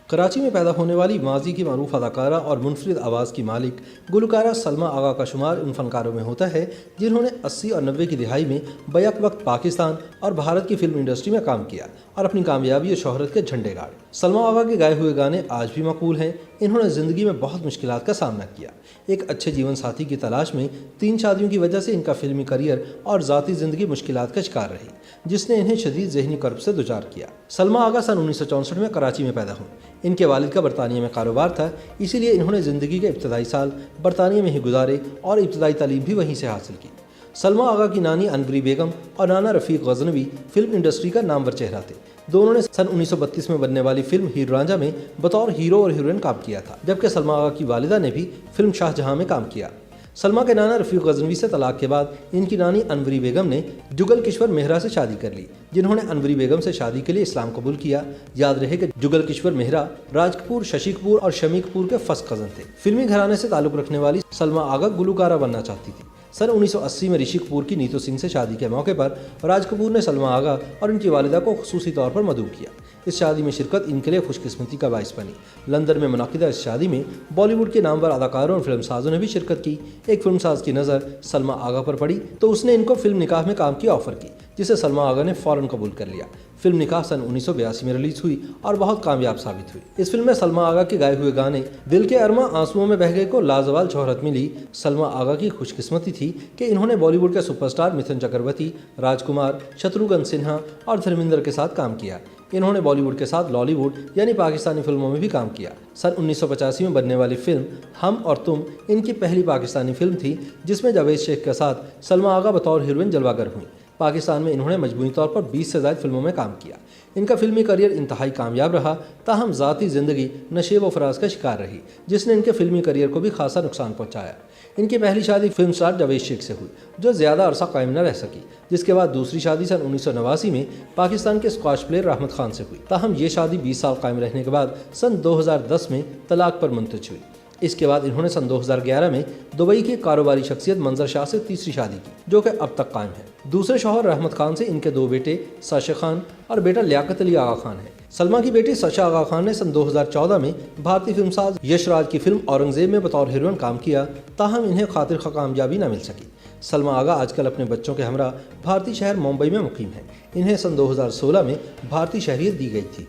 कराची में पैदा होने वाली माजी की मारूफ अदाकारा और मुनफरिद आवाज़ की मालिक गुलकारा सलमा आगा का शुमार उन फनकारों में होता है जिन्होंने 80 और 90 की दिहाई में बैक वक्त पाकिस्तान और भारत की फिल्म इंडस्ट्री में काम किया और अपनी कामयाबी और शोहरत के झंडे गाड़े। सलमा आगा के गाए हुए गाने आज भी मकबूल हैं। इन्होंने ज़िंदगी में बहुत मुश्किलात का सामना किया। एक अच्छे जीवन साथी की तलाश में 3 शादियों की वजह से इनका फिल्मी करियर और ज़ाती ज़िंदगी मुश्किलात का शिकार रही, जिसने इन्हें शदीद ज़हनी कर्ब से दुचार किया। सलमा आगा सन 1964 में कराची में पैदा हुई। इनके वालिद का बरतानिया में कारोबार था, इसीलिए इन्होंने ज़िंदगी के इब्तदाई साल बरतानिया में ही गुजारे और इब्तदाई तालीम भी वहीं से हासिल की। सलमा आगा की नानी अनवरी बेगम और नाना रफ़ीक गज़नवी फिल्म इंडस्ट्री का नामवर चेहरा थे। दोनों ने सन 1932 में बनने वाली फिल्म हीर रांझा में बतौर हीरो और हीरोइन काम किया था, जबकि सलमा आगा की वालिदा ने भी फिल्म शाहजहां में काम किया। सलमा के नाना रफ़ीक गज़नवी से तलाक के बाद इनकी नानी अनवरी बेगम ने जुगल किश्वर मेहरा से शादी कर ली, जिन्होंने अनवरी बेगम से शादी के लिए इस्लाम कबूल किया। याद रहे कि जुगल किश्वर मेहरा राज कपूर, शशि कपूर और शमी कपूर के फर्स्ट कज़न थे। फिल्मी घराने से ताल्लुक़ रखने वाली सलमा आगा गुलकारा बनना चाहती थी। सन 1980 में ऋषि कपूर की नीतू सिंह से शादी के मौके पर राज कपूर ने सलमा आगा और उनकी वालिदा को खुसूसी तौर पर मदऊ किया। इस शादी में शिरकत इनके लिए खुशकिस्मती का बाइस बनी। लंदन में मुनाकिदा इस शादी में बॉलीवुड के नामवर अदाकारों और फिल्मसाजों ने भी शिरकत की। एक फिल्मसाज की नज़र सलमा आगा पर पड़ी तो उसने इनको फिल्म निकाह में काम की ऑफर की, जिसे सलमा आगा ने फ़ौरन कबूल कर लिया। फिल्म निकाह सन 1982 में रिलीज हुई और बहुत कामयाब साबित हुई। इस फिल्म में सलमा आगा के गाए हुए गाने दिल के अरमा आंसुओं में बह गए को लाजवाल शोहरत मिली। सलमा आगा की खुशकिस्मती थी कि इन्होंने बॉलीवुड के सुपरस्टार मिथुन चक्रवर्ती, राजकुमार, शत्रुघ्न सिन्हा और धर्मेंद्र के साथ काम किया। इन्होंने बॉलीवुड के साथ लॉलीवुड यानी पाकिस्तानी फिल्मों में भी काम किया। सन 1985 में बनने वाली फिल्म हम और तुम इनकी पहली पाकिस्तानी फिल्म थी, जिसमें जावेद शेख के साथ सलमा आगा बतौर हीरोइन जलवागर हुई। पाकिस्तान में इन्होंने मजमूई तौर पर 20 से ज़ायद फिल्मों में काम किया। इनका फिल्मी करियर इंतहाई कामयाब रहा, ताहम ज़ाती ज़िंदगी नशेब व फराज का शिकार रही, जिसने इनके फिल्मी करियर को भी खासा नुकसान पहुंचाया। इनकी पहली शादी फिल्म स्टार जावेद शेख से हुई, जो ज़्यादा अरसा कायम न रह सकी, जिसके बाद दूसरी शादी सन 1989 में पाकिस्तान के स्क्वाश प्लेयर रहमत खान से हुई। ताहम ये शादी 20 साल कायम रहने के बाद सन 2010 में तलाक पर मुंतज हुई। इसके बाद इन्होंने सन 2011 में दुबई की कारोबारी शख्सियत मंजर शाह से तीसरी शादी की, जो कि अब तक कायम है। दूसरे शौहर रहमत खान से इनके 2 बेटे साशा खान और बेटा लियाकत अली आगा खान है। सलमा की बेटी साशा आगा खान ने सन 2014 में भारतीय फिल्मसाज यशराज की फिल्म औरंगजेब में बतौर हीरोइन काम किया, ताहम इन्हें खातिर खा कामयाबी न मिल सकी। सलमा आगा आजकल अपने बच्चों के हमरा भारतीय शहर मुंबई में मुकीम है। इन्हें सन 2016 में भारतीय शहरियत दी गई थी।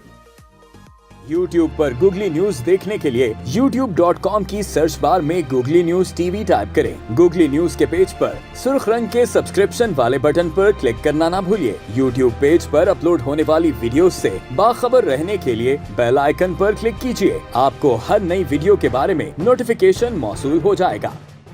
YouTube पर गूगली न्यूज देखने के लिए youtube.com की सर्च बार में गूगली न्यूज टीवी टाइप करें। गूगली न्यूज के पेज पर सुर्ख रंग के सब्सक्रिप्शन वाले बटन पर क्लिक करना ना भूलिए। YouTube पेज पर अपलोड होने वाली वीडियोस से बाखबर रहने के लिए बेल आइकन पर क्लिक कीजिए। आपको हर नई वीडियो के बारे में नोटिफिकेशन मौसूल हो जाएगा।